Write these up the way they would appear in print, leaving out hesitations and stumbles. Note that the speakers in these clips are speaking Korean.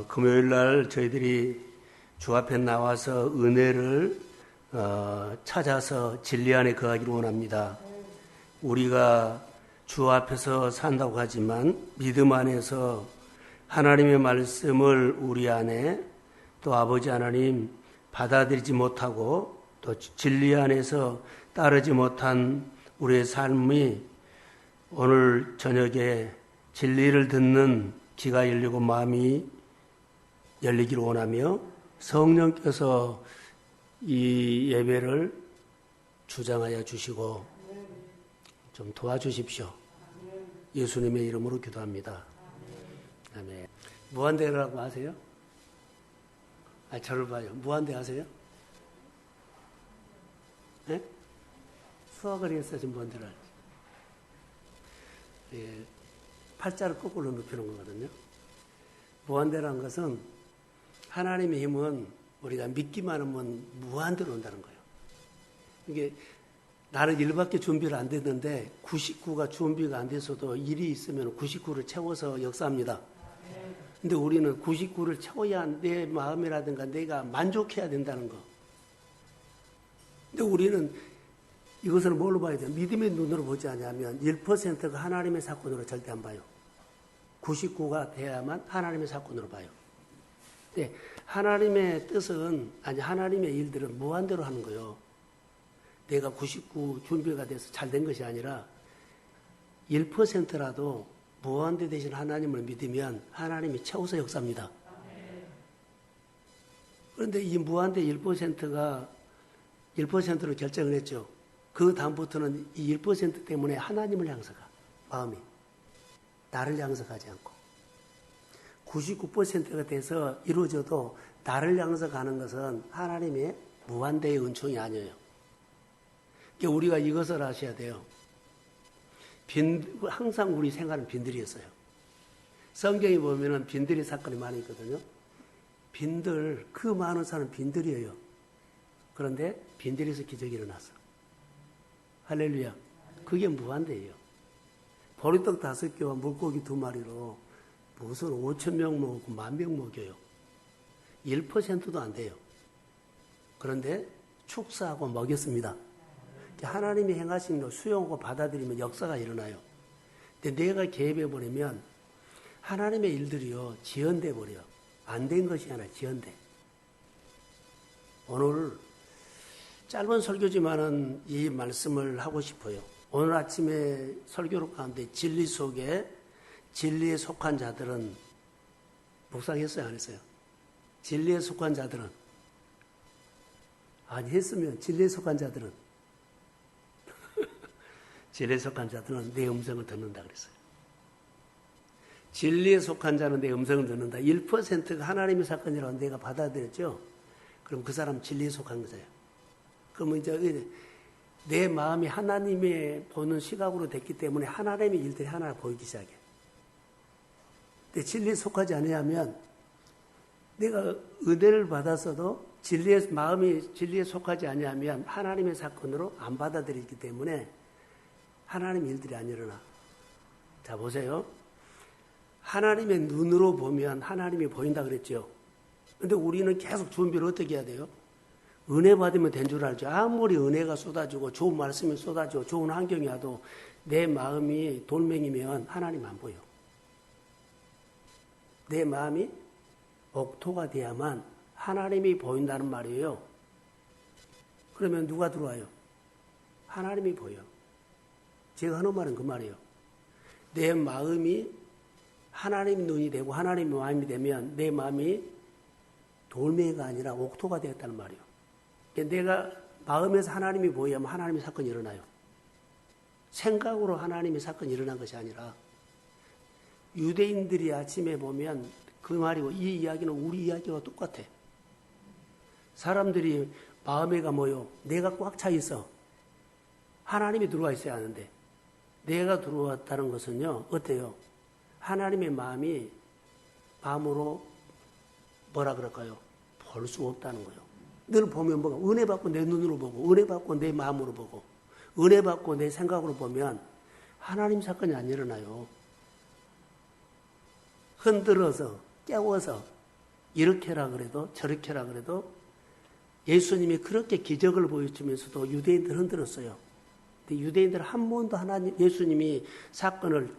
금요일 날 저희들이 주 앞에 나와서 은혜를 찾아서 진리 안에 거하기를 원합니다. 우리가 주 앞에서 산다고 하지만 믿음 안에서 하나님의 말씀을 우리 안에 또 아버지 하나님 받아들이지 못하고 또 진리 안에서 따르지 못한 우리의 삶이 오늘 저녁에 진리를 듣는 귀가 열리고 마음이 열리기를 원하며 성령께서 이 예배를 주장하여 주시고 좀 도와주십시오. 예수님의 이름으로 기도합니다. 아멘. 무한대라고 아세요? 저를 봐요. 무한대 아세요? 네? 수학을 해서 지금 무한대를 알죠. 예, 팔자를 거꾸로 눕히는 거거든요. 무한대라는 것은 하나님의 힘은 우리가 믿기만 하면 무한대로 온다는 거예요. 이게 나는 1밖에 준비를 안 됐는데 99가 준비가 안 돼서도 1이 있으면 99를 채워서 역사합니다. 근데 우리는 99를 채워야 내 마음이라든가 내가 만족해야 된다는 거. 근데 우리는 이것을 뭘로 봐야 돼요? 믿음의 눈으로 보지 않으면 1%가 하나님의 사건으로 절대 안 봐요. 99가 돼야만 하나님의 사건으로 봐요. 근데 하나님의 뜻은, 아니 하나님의 일들은 무한대로 하는 거예요. 내가 99 준비가 돼서 잘 된 것이 아니라 1%라도 무한대 되신 하나님을 믿으면 하나님이 채워서 역사합니다. 그런데 이 무한대 1%가 1%로 결정을 했죠. 그 다음부터는 이 1% 때문에 하나님을 향해서 가. 마음이. 나를 향해서 가지 않고. 99%가 돼서 이루어져도 나를 향해서 가는 것은 하나님의 무한대의 은총이 아니에요. 그러니까 우리가 이것을 아셔야 돼요. 항상 우리 생활은 빈들이었어요. 성경에 보면은 빈들이 사건이 많이 있거든요. 빈들, 그 많은 사람은 빈들이에요. 그런데 빈들에서 기적이 일어났어. 할렐루야. 그게 무한대예요. 보리떡 5개와 물고기 2마리로 무슨 5,000명 먹고 10,000명 먹여요. 1%도 안 돼요. 그런데 축사하고 먹였습니다. 하나님이 행하신 거 수용하고 받아들이면 역사가 일어나요. 근데 내가 개입해버리면 하나님의 일들이요 지연돼 버려요. 안 된 것이 아니라 지연돼. 오늘 짧은 설교지만은 이 말씀을 하고 싶어요. 오늘 아침에 설교 가운데 진리 속에 진리에 속한 자들은 묵상했어요, 안 했어요? 진리에 속한 자들은 아니 했으면 진리에 속한 자들은 진리에 속한 자들은 내 음성을 듣는다 그랬어요. 진리에 속한 자는 내 음성을 듣는다. 1%가 하나님의 사건이라고 내가 받아들였죠. 그럼 그 사람 진리에 속한 거예요. 그러면 이제 내 마음이 하나님의 보는 시각으로 됐기 때문에 하나님의 일들이 하나 보이기 시작해. 근데 진리에 속하지 않으면 내가 은혜를 받았어도 마음이 진리에 속하지 않으면 하나님의 사건으로 안 받아들이기 때문에 하나님의 일들이 안 일어나. 자, 보세요. 하나님의 눈으로 보면 하나님이 보인다 그랬죠. 근데 우리는 계속 준비를 어떻게 해야 돼요? 은혜 받으면 된 줄 알죠. 아무리 은혜가 쏟아지고 좋은 말씀이 쏟아지고 좋은 환경이 와도 내 마음이 돌멩이면 하나님 안 보여. 내 마음이 옥토가 돼야만 하나님이 보인다는 말이에요. 그러면 누가 들어와요? 하나님이 보여. 제가 하는 말은 그 말이에요. 내 마음이 하나님 눈이 되고 하나님의 마음이 되면 내 마음이 돌멩이가 아니라 옥토가 되었다는 말이에요. 내가 마음에서 하나님이 보이면 하나님의 사건이 일어나요. 생각으로 하나님의 사건이 일어난 것이 아니라 유대인들이 아침에 보면 그 말이고 이 이야기는 우리 이야기와 똑같아. 사람들이 마음에가 뭐요? 내가 꽉 차 있어. 하나님이 들어와 있어야 하는데 내가 들어왔다는 것은요. 어때요? 하나님의 마음이 마음으로 뭐라 그럴까요? 볼 수 없다는 거예요. 늘 보면 뭐가 은혜 받고 내 눈으로 보고 은혜 받고 내 마음으로 보고 은혜 받고 내 생각으로 보면 하나님 사건이 안 일어나요. 흔들어서 깨워서 이렇게라 그래도 저렇게라 그래도 예수님이 그렇게 기적을 보여주면서도 유대인들 흔들었어요. 근데 유대인들 한 번도 하나님 예수님이 사건을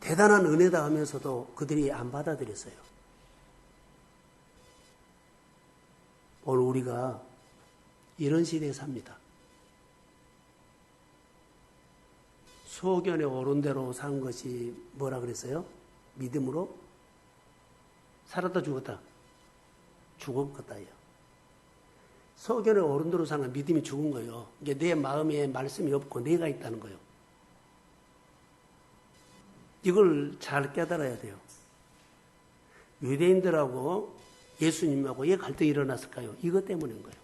대단한 은혜다 하면서도 그들이 안 받아들였어요. 오늘 우리가 이런 시대에 삽니다. 소견에 오른 대로 산 것이 뭐라 그랬어요? 믿음으로 살았다 죽었다. 죽었다요. 소견에 오른 대로 산 건 믿음이 죽은 거예요. 이게 내 마음에 말씀이 없고 내가 있다는 거예요. 이걸 잘 깨달아야 돼요. 유대인들하고 예수님하고 왜 갈등이 일어났을까요? 이것 때문인 거예요.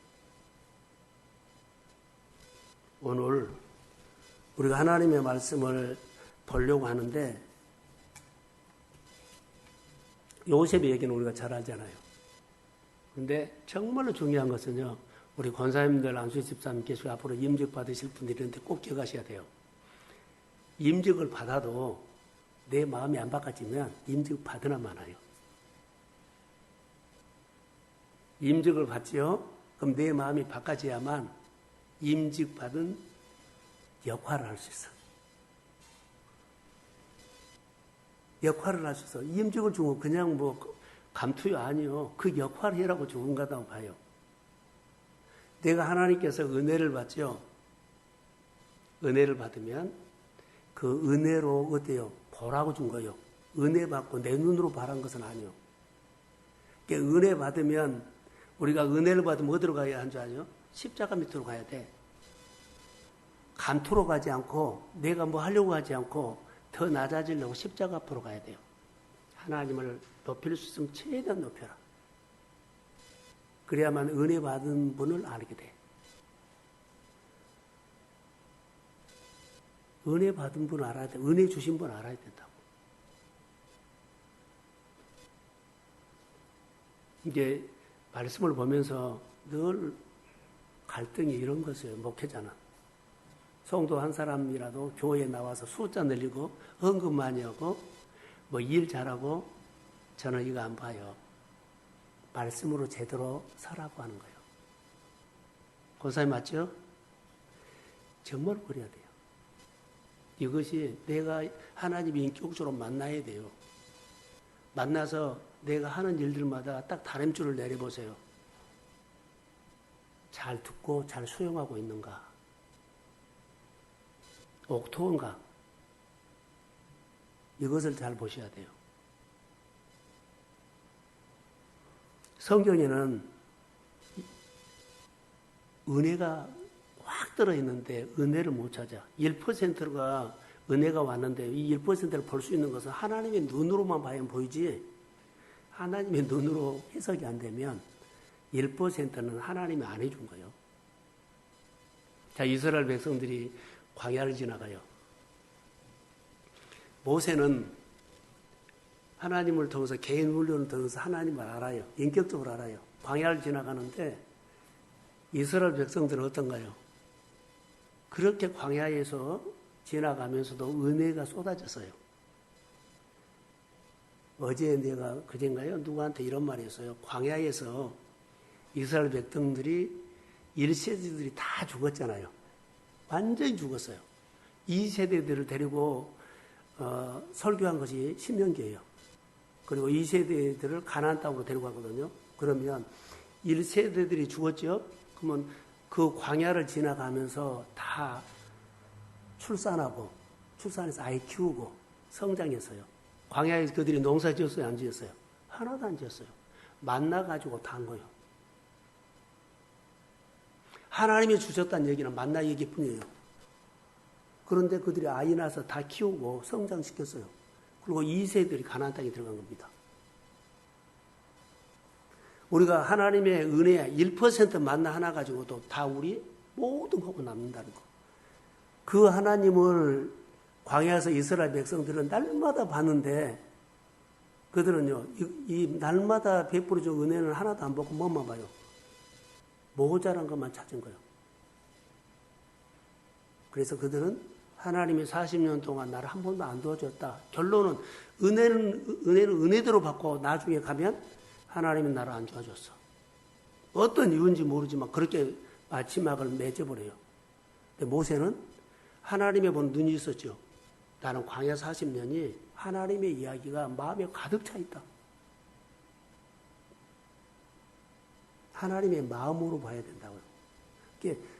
오늘 우리가 하나님의 말씀을 보려고 하는데 요셉의 얘기는 우리가 잘 알잖아요. 그런데 정말로 중요한 것은요. 우리 권사님들, 안수희 집사님께서 앞으로 임직 받으실 분들인데 꼭 기억하셔야 돼요. 임직을 받아도 내 마음이 안 바꿔지면 임직 받으나 마나요. 임직을 받지요? 그럼 내 마음이 바꿔져야만 임직 받은 역할을 할 수 있어. 역할을 할 수 있어. 임직을 주고 그냥 뭐 감투요? 아니요. 그 역할을 해라고 주은 거다고 봐요. 내가 하나님께서 은혜를 받죠. 은혜를 받으면 그 은혜로 어때요? 보라고 준 거예요. 은혜 받고 내 눈으로 바란 것은 아니요. 그러니까 은혜 받으면 우리가 은혜를 받으면 어디로 가야 하는 줄 아죠? 십자가 밑으로 가야 돼. 감투로 가지 않고 내가 뭐 하려고 하지 않고 더 낮아지려고 십자가 앞으로 가야 돼요. 하나님을 높일 수 있으면 최대한 높여라. 그래야만 은혜 받은 분을 알게 돼. 은혜 받은 분을 알아야 돼. 은혜 주신 분을 알아야 된다고. 이제 말씀을 보면서 늘 갈등이 이런 것이에요. 목회자는. 성도 한 사람이라도 교회에 나와서 숫자 늘리고 헌금 많이 하고 뭐 일 잘하고 저는 이거 안 봐요. 말씀으로 제대로 살라고 하는 거예요. 권사님 맞죠? 정말 그래야 돼요. 이것이 내가 하나님이 인격적으로 만나야 돼요. 만나서 내가 하는 일들마다 딱 다림줄을 내려보세요. 잘 듣고 잘 수용하고 있는가? 옥토인가? 이것을 잘 보셔야 돼요. 성경에는 은혜가 확 들어있는데 은혜를 못 찾아. 1%가 은혜가 왔는데 이 1%를 볼 수 있는 것은 하나님의 눈으로만 봐야 보이지 하나님의 눈으로 해석이 안 되면 1%는 하나님이 안 해준 거예요. 자, 이스라엘 백성들이 광야를 지나가요. 모세는 하나님을 통해서 개인 훈련을 통해서 하나님을 알아요. 인격적으로 알아요. 광야를 지나가는데 이스라엘 백성들은 어떤가요? 그렇게 광야에서 지나가면서도 은혜가 쏟아졌어요. 어제 내가 그젠가요? 누구한테 이런 말이 있어요. 광야에서 이스라엘 백성들이 1세대들이 다 죽었잖아요. 완전히 죽었어요. 2세대들을 데리고 설교한 것이 신명기예요. 그리고 2세대들을 가나안 땅으로 데려가거든요. 그러면 1세대들이 죽었죠. 그러면 그 광야를 지나가면서 다 출산하고 출산해서 아이 키우고 성장했어요. 광야에서 그들이 농사 지었어요? 안 지었어요? 하나도 안 지었어요. 만나가지고 다 한 거예요. 하나님이 주셨다는 얘기는 만나 얘기뿐이에요. 그런데 그들이 아이 낳아서 다 키우고 성장시켰어요. 그리고 2세들이 가나안 땅에 들어간 겁니다. 우리가 하나님의 은혜 1% 만나 하나 가지고도 다 우리 모든 거고 남는다는 거. 그 하나님을 광야에서 이스라엘 백성들은 날마다 봤는데 그들은요, 이 날마다 베풀어준 은혜는 하나도 안 보고 뭐만 봐요? 모자란 것만 찾은 거예요. 그래서 그들은 하나님이 40년 동안 나를 한 번도 안 도와줬다. 결론은 은혜는 은혜대로 받고 나중에 가면 하나님은 나를 안 도와줬어. 어떤 이유인지 모르지만 그렇게 마지막을 맺어버려요. 근데 모세는 하나님의 본 눈이 있었죠. 나는 광야 40년이 하나님의 이야기가 마음에 가득 차 있다. 하나님의 마음으로 봐야 된다고요.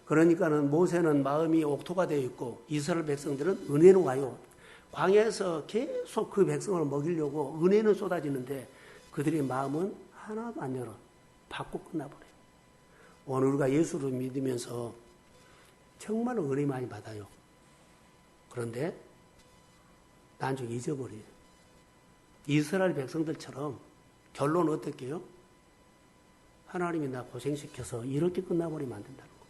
그러니까는 모세는 마음이 옥토가 되어 있고 이스라엘 백성들은 은혜로 가요. 광야에서 계속 그 백성을 먹이려고 은혜는 쏟아지는데 그들의 마음은 하나도 안 열어. 받고 끝나버려요. 오늘 우리가 예수를 믿으면서 정말 은혜 많이 받아요. 그런데 나중에 잊어버려요. 이스라엘 백성들처럼 결론은 어떻게 해요? 하나님이 나 고생시켜서 이렇게 끝나버리면 안 된다는 거예요.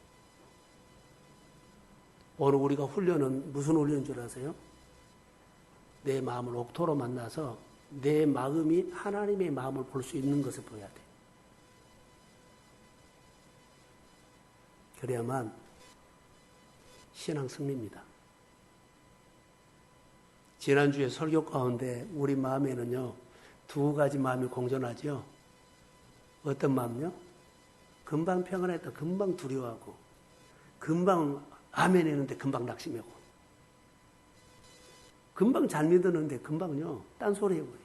오늘 우리가 훈련은 무슨 훈련인 줄 아세요? 내 마음을 옥토로 만나서 내 마음이 하나님의 마음을 볼 수 있는 것을 보여야 돼. 그래야만 신앙 승리입니다. 지난주에 설교 가운데 우리 마음에는요, 두 가지 마음이 공존하죠. 어떤 마음요? 금방 평안했다, 금방 두려워하고, 금방 아멘 했는데 금방 낙심하고, 금방 잘 믿었는데 금방요, 딴소리 해버려요.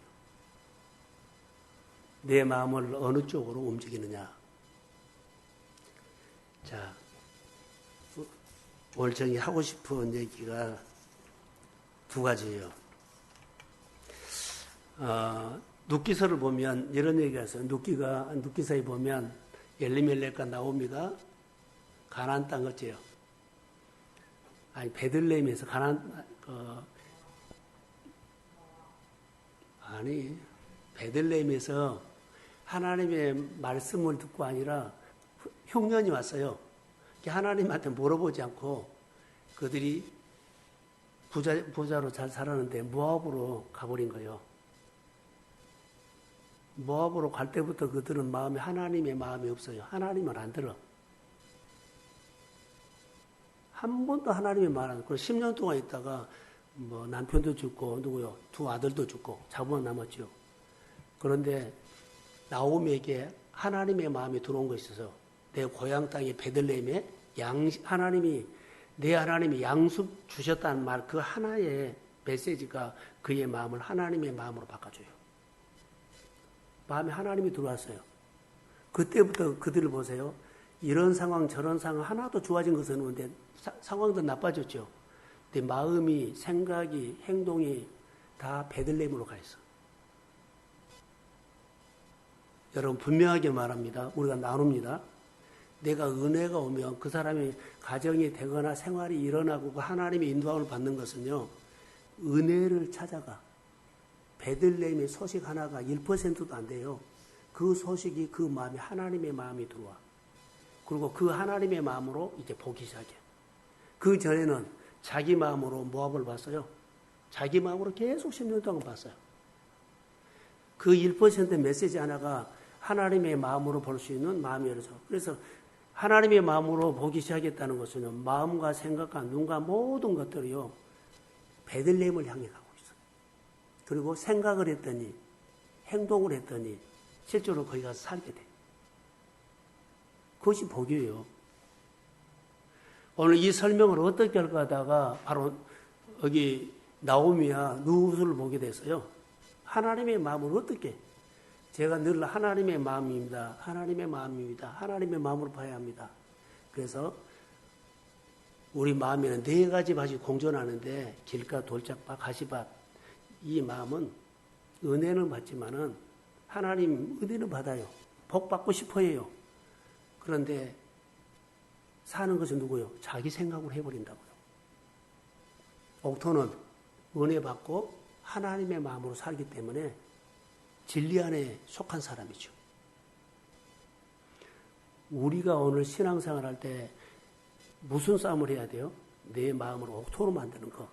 내 마음을 어느 쪽으로 움직이느냐. 자, 오늘 정이 하고 싶은 얘기가 두 가지예요. 눕기서를 보면 이런 얘기가 있어요. 눕기서에 보면 엘리멜렉과 나오미가 가나안 땅 어째요? 아니 베들레헴에서 베들레헴에서 하나님의 말씀을 듣고 아니라 흉년이 왔어요. 하나님한테 물어보지 않고 그들이 부자로 잘 살았는데 모압으로 가버린 거예요. 모압으로 갈 때부터 그들은 마음에 하나님의 마음이 없어요. 하나님을 안 들어. 한 번도 하나님의 말 안 듣고 10년 동안 있다가 뭐 남편도 죽고 누구요? 두 아들도 죽고 자부만 남았죠. 그런데 나오미에게 하나님의 마음이 들어온 것이 있어서 내 고향 땅의 베들레헴에 내 하나님이 양숙 주셨다는 말 그 하나의 메시지가 그의 마음을 하나님의 마음으로 바꿔줘요. 마음에 하나님이 들어왔어요. 그때부터 그들을 보세요. 이런 상황 저런 상황 하나도 좋아진 것은 없는데 상황도 나빠졌죠. 근데 마음이 생각이 행동이 다 베들레헴으로 가 있어. 여러분 분명하게 말합니다. 우리가 나눕니다. 내가 은혜가 오면 그 사람이 가정이 되거나 생활이 일어나고 그 하나님의 인도함을 받는 것은요. 은혜를 찾아가. 베들레헴의 소식 하나가 1%도 안 돼요. 그 소식이 그 마음에 하나님의 마음이 들어와. 그리고 그 하나님의 마음으로 이제 보기 시작해. 그 전에는 자기 마음으로 모압을 봤어요. 자기 마음으로 계속 10년 동안 봤어요. 그 1% 메시지 하나가 하나님의 마음으로 볼 수 있는 마음이어서 그래서 하나님의 마음으로 보기 시작했다는 것은 마음과 생각과 눈과 모든 것들이요 베들레헴을 향해 가고 있어요. 그리고 생각을 했더니 행동을 했더니 실제로 거기 가서 살게 돼. 그것이 복이에요. 오늘 이 설명을 어떻게 할까 하다가 바로 여기 나오미와 룻을 보게 됐어요. 하나님의 마음을 어떻게? 제가 늘 하나님의 마음입니다. 하나님의 마음입니다. 하나님의 마음으로 봐야 합니다. 그래서 우리 마음에는 네 가지 밭이 공존하는데 길가, 돌짝밭, 가시밭 이 마음은 은혜는 받지만은 하나님 은혜는 받아요. 복 받고 싶어 해요. 그런데 사는 것은 누구요? 자기 생각으로 해버린다고요. 옥토는 은혜 받고 하나님의 마음으로 살기 때문에 진리 안에 속한 사람이죠. 우리가 오늘 신앙생활 할 때 무슨 싸움을 해야 돼요? 내 마음을 옥토로 만드는 거.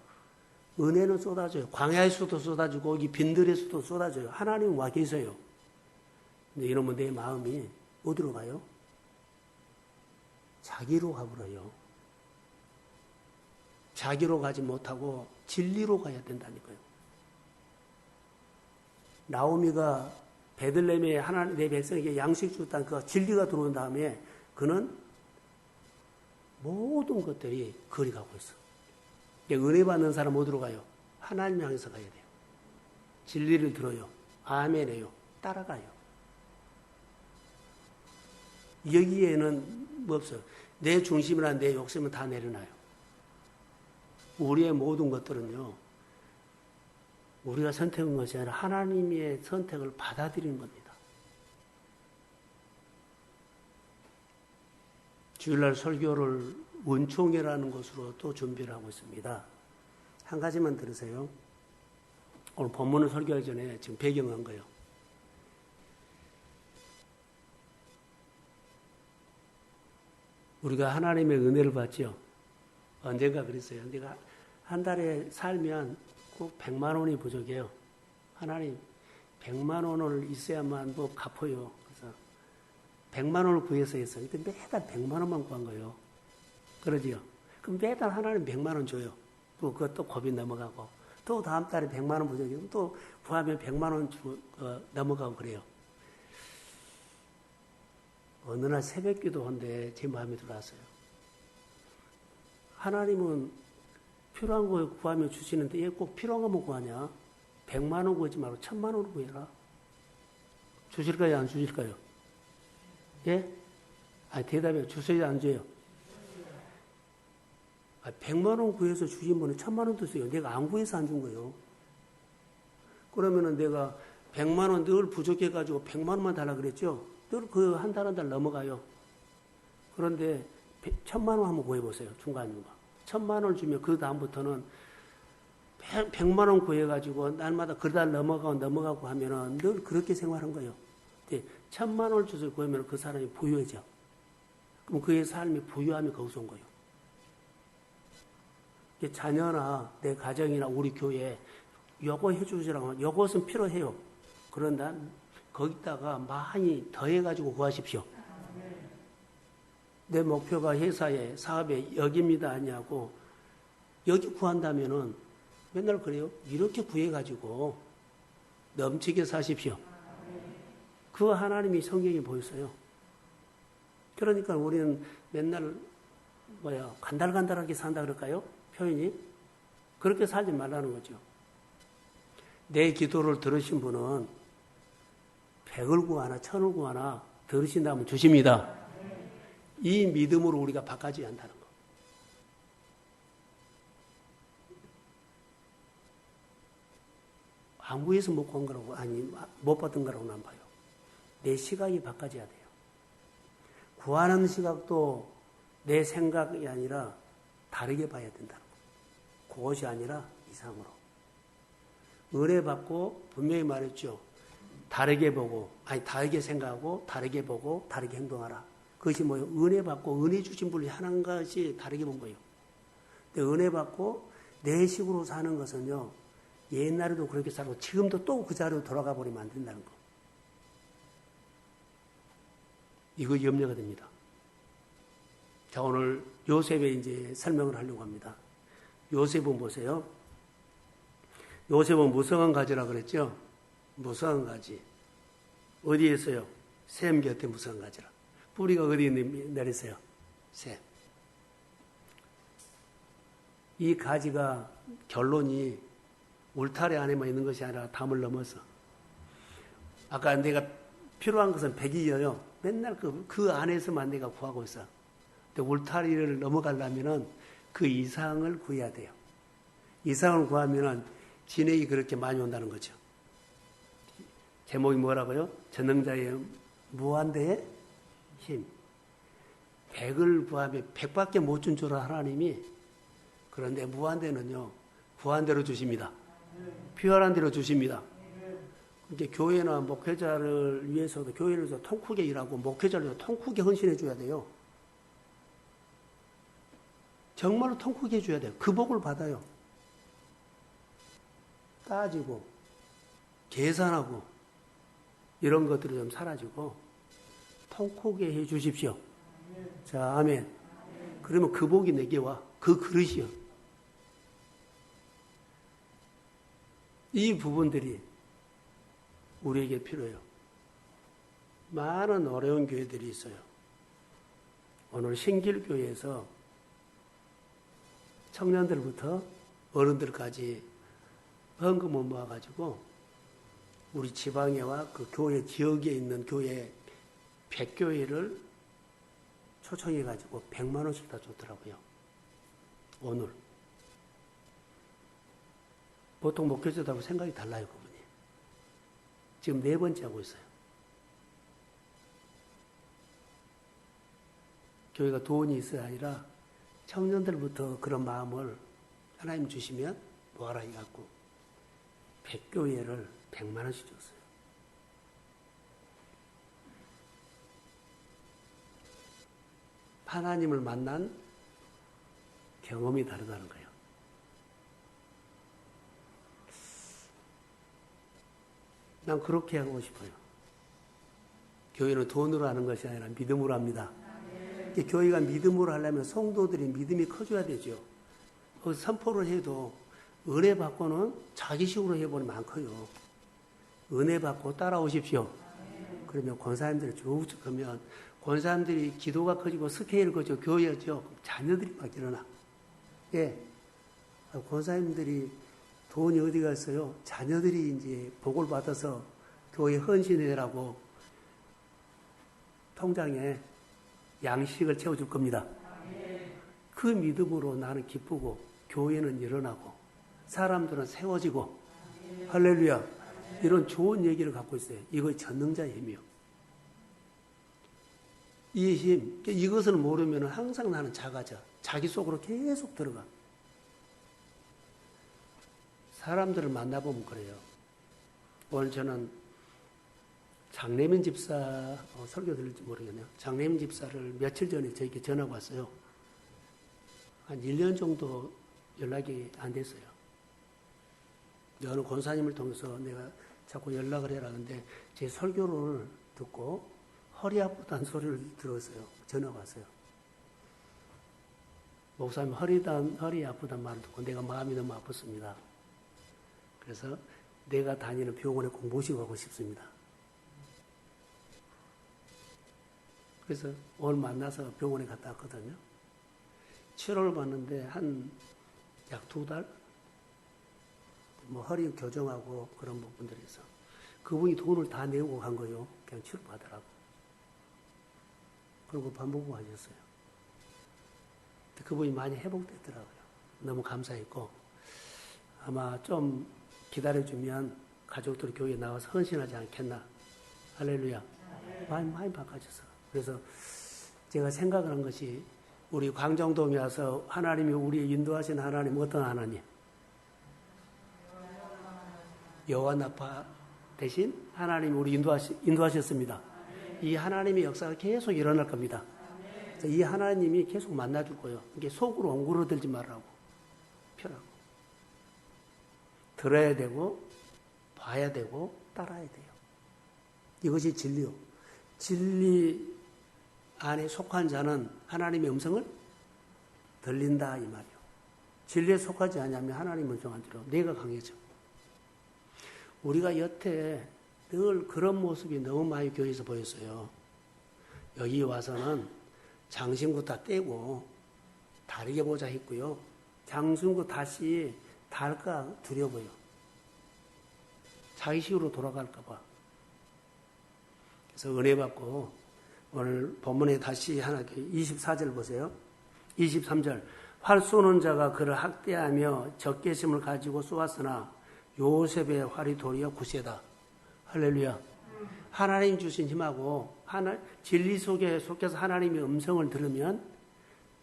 은혜는 쏟아져요. 광야에서도 쏟아지고 이 빈들에서도 쏟아져요. 하나님은 와 계세요. 근데 이러면 내 마음이 어디로 가요? 자기로 가버려요. 자기로 가지 못하고 진리로 가야 된다니까요. 나오미가 베들레헴에 하나님 내 백성에게 양식 주었다는 그 진리가 들어온 다음에 그는 모든 것들이 그리 가고 있어. 은혜 받는 사람 어디로 가요? 하나님 향해서 가야 돼요. 진리를 들어요. 아멘해요. 따라가요. 여기에는 뭐 없어요. 내 중심이나 내 욕심은 다 내려놔요. 우리의 모든 것들은요, 우리가 선택한 것이 아니라 하나님의 선택을 받아들이는 겁니다. 주일날 설교를 은총회라는 것으로 또 준비를 하고 있습니다. 한 가지만 들으세요. 오늘 본문을 설교하기 전에 지금 배경한 거예요. 우리가 하나님의 은혜를 받죠. 언젠가 그랬어요. 내가 한 달에 살면 꼭 100만 원이 부족해요. 하나님 100만 원을 있어야만 뭐 갚아요. 그래서 100만 원을 구해서 했어요. 근데 매달 100만 원만 구한 거예요. 그러지요. 그럼 매달 하나님 100만 원 줘요. 또 그것도 겁이 넘어가고 또 다음 달에 100만 원 부족해요. 또 구하면 100만 원 넘어가고 그래요. 어느 날 새벽 기도한데 제 마음에 들어왔어요. 하나님은 필요한 거 구하면 주시는데 얘 꼭 필요한 거만 구하냐? 100만 원 구하지 말고 1000만 원 구해라. 주실까요? 안 주실까요? 예? 아니, 대답해. 주세요? 안 줘요? 100만 원 구해서 주신 분은 1000만 원 드세요. 내가 안 구해서 안 준 거예요. 그러면은 내가 100만 원 늘 부족해가지고 100만 원만 달라 그랬죠? 늘 그 한 달 한 달 넘어가요. 그런데 1000만 원 한번 구해보세요. 중간중간. 1000만 원을 주면 그 다음부터는 100만 원 구해가지고 날마다 그 달 넘어가고 하면은 늘 그렇게 생활한 거예요. 1000만 원을 주서 구하면 그 사람이 부유해져. 그럼 그의 삶이 부유함이 거기서 온 거예요. 자녀나 내 가정이나 우리 교회 요거 해주시라고 하면 요것은 필요해요. 그런다 거기다가 많이 더해가지고 구하십시오. 내 목표가 회사에 사업에 여기입니다 아니하고 여기 구한다면은 맨날 그래요. 이렇게 구해가지고 넘치게 사십시오. 그 하나님이 성경에 보였어요. 그러니까 우리는 맨날 간달간달하게 산다 그럴까요? 표현이 그렇게 살지 말라는 거죠. 내 기도를 들으신 분은 100을 구하나 1000을 구하나 들으신다면 주십니다. 이 믿음으로 우리가 바꿔줘야 한다는 거. 안 구해서 못 구한 거라고, 아니, 못 받은 거라고는 안 봐요. 내 시각이 바꿔져야 돼요. 구하는 시각도 내 생각이 아니라 다르게 봐야 된다는 거. 그것이 아니라 이상으로. 은혜 받고 분명히 말했죠. 다르게 보고, 아니, 다르게 생각하고, 다르게 보고, 다르게 행동하라. 그것이 뭐예요? 은혜 받고, 은혜 주신 분이 하는 것이 다르게 본 거예요. 근데 은혜 받고, 내 식으로 사는 것은요, 옛날에도 그렇게 살고, 지금도 또 그 자리로 돌아가 버리면 안 된다는 거. 이거 염려가 됩니다. 자, 오늘 요셉의 이제 설명을 하려고 합니다. 요셉은 보세요. 요셉은 무성한 가지라 그랬죠? 무성한 가지. 어디에 있어요? 셈 곁에 무성한 가지라. 뿌리가 어디에 내렸어요? 셈. 이 가지가 결론이 울타리 안에만 있는 것이 아니라 담을 넘어서. 아까 내가 필요한 것은 100이에요. 맨날 그 안에서만 내가 구하고 있어. 근데 울타리를 넘어가려면은 그 이상을 구해야 돼요. 이상을 구하면은 진액이 그렇게 많이 온다는 거죠. 제목이 뭐라고요? 전능자의 무한대의 힘. 100을 구하면 100밖에 못 준 줄 하나님이. 그런데 무한대는요, 구한 대로 주십니다. 필요한 대로 주십니다. 이제 교회나 목회자를 위해서도 교회를 위해서 통 크게 일하고 목회자를 위해서 통 크게 헌신해 줘야 돼요. 정말로 통 크게 해줘야 돼요. 그 복을 받아요. 따지고 계산하고 이런 것들이 좀 사라지고 통 크게 해 주십시오. 자, 아멘. 그러면 그 복이 내게 와. 그 그릇이요. 이 부분들이 우리에게 필요해요. 많은 어려운 교회들이 있어요. 오늘 신길교회에서 청년들부터 어른들까지 헌금을 모아가지고 우리 지방에와 그 교회 지역에 있는 교회 100교회를 초청해가지고 100만 원씩 다 줬더라고요. 오늘. 보통 목회자들하고 생각이 달라요, 그분이. 지금 4번째 하고 있어요. 교회가 돈이 있어야 아니라 청년들부터 그런 마음을 하나님 주시면 모아라 해갖고 100교회를 100만 원씩 줬어요. 하나님을 만난 경험이 다르다는 거예요. 난 그렇게 하고 싶어요. 교회는 돈으로 하는 것이 아니라 믿음으로 합니다. 교회가 믿음으로 하려면 성도들이 믿음이 커져야 되죠. 거기서 선포를 해도 은혜 받고는 자기식으로 해버리면 안 커요. 은혜 받고 따라오십시오. 그러면 권사님들이 쭉 가면 권사님들이 기도가 커지고 스케일 커지고 교회죠. 자녀들이 막 일어나. 예. 권사님들이 돈이 어디 갔어요? 자녀들이 이제 복을 받아서 교회 헌신해라고 통장에 양식을 채워줄 겁니다. 그 믿음으로 나는 기쁘고 교회는 일어나고 사람들은 세워지고 할렐루야. 이런 좋은 얘기를 갖고 있어요. 이거 전능자의 힘이요. 이 힘, 이것을 모르면 항상 나는 작아져. 자기 속으로 계속 들어가. 사람들을 만나보면 그래요. 오늘 저는 장래민 집사 설교 들을지 모르겠네요. 장래민 집사를 며칠 전에 저에게 전화가 왔어요. 한 1년 정도 연락이 안 됐어요. 어느 권사님을 통해서 내가 자꾸 연락을 해라 하는데 제 설교를 듣고 허리 아프다는 소리를 들었어요. 전화가 왔어요. 목사님 허리 아프다는 말을 듣고 내가 마음이 너무 아팠습니다. 그래서 내가 다니는 병원에 꼭 모시고 가고 싶습니다. 그래서 오늘 만나서 병원에 갔다 왔거든요. 치료를 받는데 한 약 2달? 허리 교정하고 그런 부분들이 있어. 그분이 돈을 다 내고 간 거예요. 그냥 치료 받으라고. 그리고 밥 먹고 가셨어요. 그분이 많이 회복됐더라고요. 너무 감사했고 아마 좀 기다려주면 가족들이 교회에 나와서 헌신하지 않겠나. 할렐루야. 많이 바꿔졌어. 그래서 제가 생각을 한 것이 우리 광정동에 와서 하나님이 우리 인도하신 하나님 어떤 하나님? 여호와 나파 대신 하나님이 우리 인도하셨습니다. 이 하나님의 역사가 계속 일어날 겁니다. 이 하나님이 계속 만나줄 거예요. 이게 속으로 옹그러들지 말라고 펴라고. 들어야 되고 봐야 되고 따라야 돼요. 이것이 진리요. 진리 안에 속한 자는 하나님의 음성을 들린다 이 말이요. 진리에 속하지 않으면 하나님 음성 안 들어. 내가 강해져. 우리가 여태 늘 그런 모습이 너무 많이 교회에서 보였어요. 여기 와서는 장신구 다 떼고 다르게 보자 했고요. 장신구 다시 달까 두려워요. 자기 식으로 돌아갈까 봐. 그래서 은혜 받고 오늘 본문에 다시 하나 24절 보세요. 23절 활 쏘는 자가 그를 학대하며 적개심을 가지고 쏘았으나 요셉의 활이 도리어 구세다. 할렐루야. 하나님 주신 힘하고 진리 속에 속해서 하나님의 음성을 들으면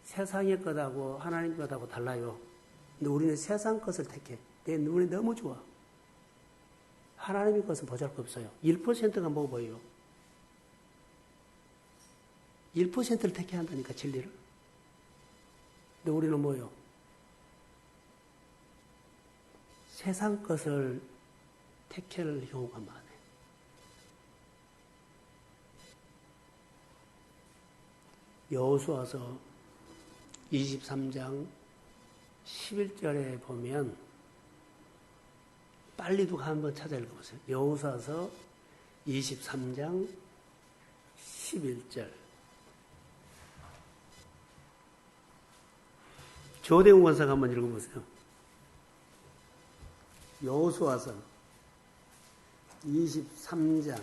세상의 것하고 하나님 것하고 달라요. 근데 우리는 세상 것을 택해. 내 눈에 너무 좋아. 하나님의 것은 보잘것없어요. 1%가 뭐 보여요? 1%를 택해야 한다니까, 진리를. 근데 우리는 뭐요? 세상 것을 택할 경우가 많아요. 여호수아서 23장 11절에 보면 빨리 누가 한번 찾아 읽어보세요. 여호수아서 23장 11절. 조대웅 원사가 한번 읽어보세요. 여호수아서 23장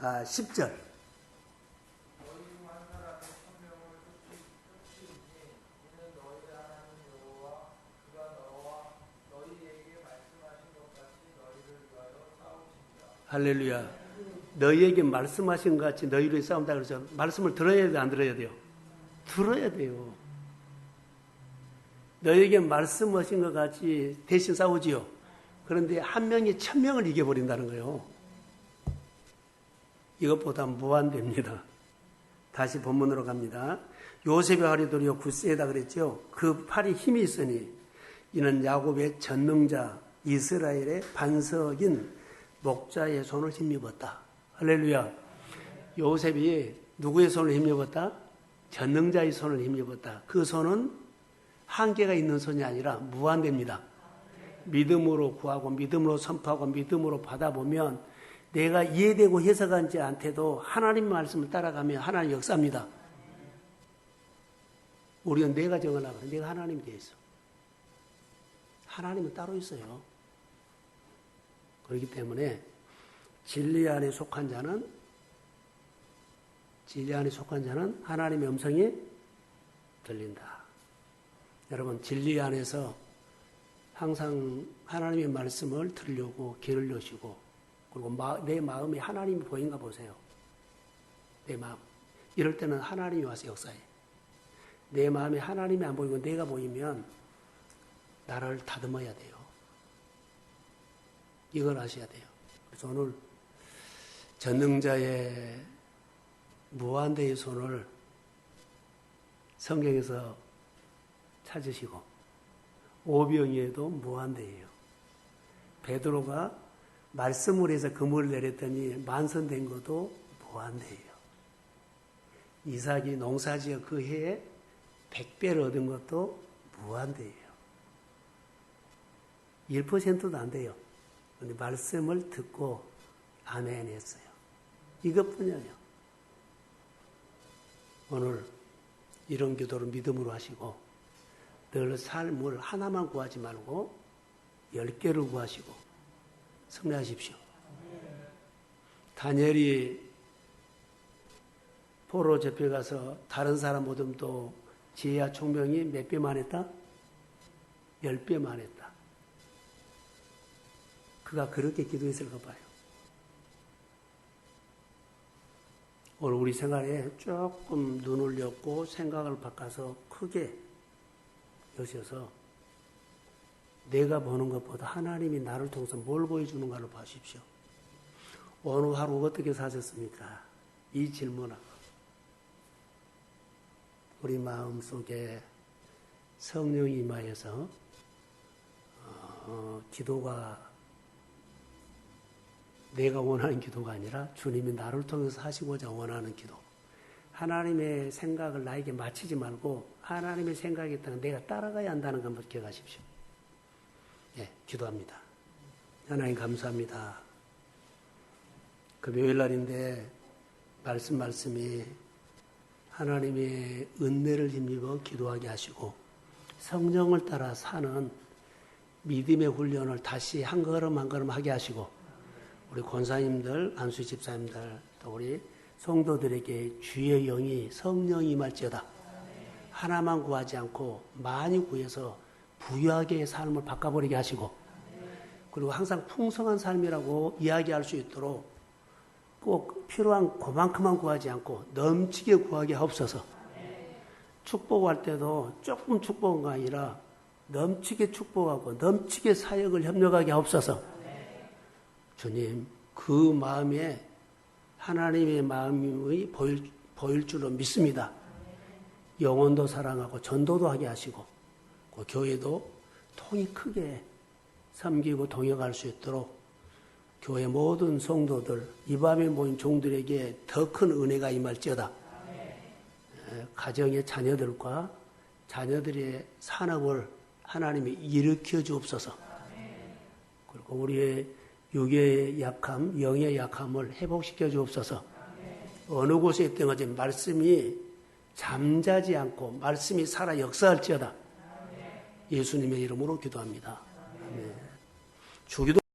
10절. 할렐루야. 너희에게 말씀하신 것 같이 너희를 싸운다 그러죠. 말씀을 들어야 돼요, 안 들어야 돼요? 들어야 돼요. 너희에게 말씀하신 것 같이 대신 싸우지요. 그런데 한 명이 1000명을 이겨버린다는 거예요. 이것보다 무한대입니다. 다시 본문으로 갑니다. 요셉의 활이 도리어 굳세다 그랬죠. 그 팔이 힘이 있으니 이는 야곱의 전능자 이스라엘의 반석인 목자의 손을 힘입었다. 할렐루야. 요셉이 누구의 손을 힘입었다? 전능자의 손을 힘입었다. 그 손은 한계가 있는 손이 아니라 무한대입니다. 믿음으로 구하고 믿음으로 선포하고 믿음으로 받아보면 내가 이해되고 해석하지 않대도 하나님 말씀을 따라가면 하나님 역사입니다. 우리는 내가 정하려고 그래. 내가 하나님이 되어 있어. 하나님은 따로 있어요. 그렇기 때문에 진리 안에 속한 자는 하나님의 음성이 들린다. 여러분, 진리 안에서 항상 하나님의 말씀을 들으려고 귀를 여시고, 그리고 내 마음에 하나님이 보인가 보세요. 내 마음. 이럴 때는 하나님이 와서 역사해. 내 마음에 하나님이 안 보이고 내가 보이면 나를 다듬어야 돼요. 이걸 아셔야 돼요. 그래서 오늘 전능자의 무한대의 손을 성경에서 찾으시고, 오병이에도 무한대예요. 베드로가 말씀을 해서 그물을 내렸더니 만선된 것도 무한대예요. 이삭이 농사지어 그 해에 100배를 얻은 것도 무한대예요. 1%도 안 돼요. 근데 말씀을 듣고 아멘 했어요. 이것뿐이에요. 오늘 이런 기도를 믿음으로 하시고, 늘 삶을 하나만 구하지 말고 10개를 구하시고 승리하십시오. 다니엘이 포로 잡혀가서 다른 사람 모듬도 지혜와 총명이 몇 배만 했다? 10배만 했다. 그가 그렇게 기도했을까 봐요. 오늘 우리 생활에 조금 눈을 엮고 생각을 바꿔서 크게 여셔서 내가 보는 것보다 하나님이 나를 통해서 뭘 보여주는가를 봐십시오. 오늘 하루 어떻게 사셨습니까? 이 질문하고 우리 마음속에 성령이 임하여서 기도가 내가 원하는 기도가 아니라 주님이 나를 통해서 하시고자 원하는 기도. 하나님의 생각을 나에게 맞추지 말고 하나님의 생각이 있다면 내가 따라가야 한다는 것을 기억하십시오. 예, 기도합니다. 하나님 감사합니다. 금요일 날인데 말씀이 하나님의 은혜를 힘입어 기도하게 하시고 성령을 따라 사는 믿음의 훈련을 다시 한 걸음 한 걸음 하게 하시고 우리 권사님들, 안수 집사님들, 또 우리 성도들에게 주의 영이 성령이 임할지어다. 하나만 구하지 않고 많이 구해서 부유하게 삶을 바꿔버리게 하시고 그리고 항상 풍성한 삶이라고 이야기할 수 있도록 꼭 필요한 그만큼만 구하지 않고 넘치게 구하게 하옵소서. 축복할 때도 조금 축복한 거 아니라 넘치게 축복하고 넘치게 사역을 협력하게 하옵소서. 주님, 그 마음에 하나님의 마음이 보일 줄로 믿습니다. 영혼도 사랑하고 전도도 하게 하시고 그 교회도 통이 크게 섬기고 동역할 수 있도록 교회 모든 성도들, 이 밤에 모인 종들에게 더 큰 은혜가 임할지어다. 가정의 자녀들과 자녀들의 산업을 하나님이 일으켜 주옵소서. 그리고 우리의 육의 약함, 영의 약함을 회복시켜 주옵소서. 어느 곳에 있든 어제 말씀이 잠자지 않고 말씀이 살아 역사할지어다. 예수님의 이름으로 기도합니다. 아멘. 주기도